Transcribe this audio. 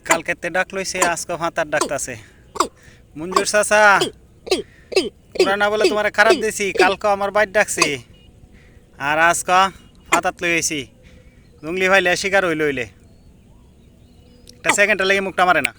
কালকেতে ডাক লইছে, আজকে ফাঁতার ডাকতাছে। মঞ্জুর চাচা, তোরা না বলে তোমার খারাপ দিছি, কালকে আমার বাইর ডাকছি আর আজকে ফাঁতাত লই আইছি। জঙ্গলি ভাইলে শিকার হইলে একটা সেকেন্ডটা লেগে মুখটা মারে না।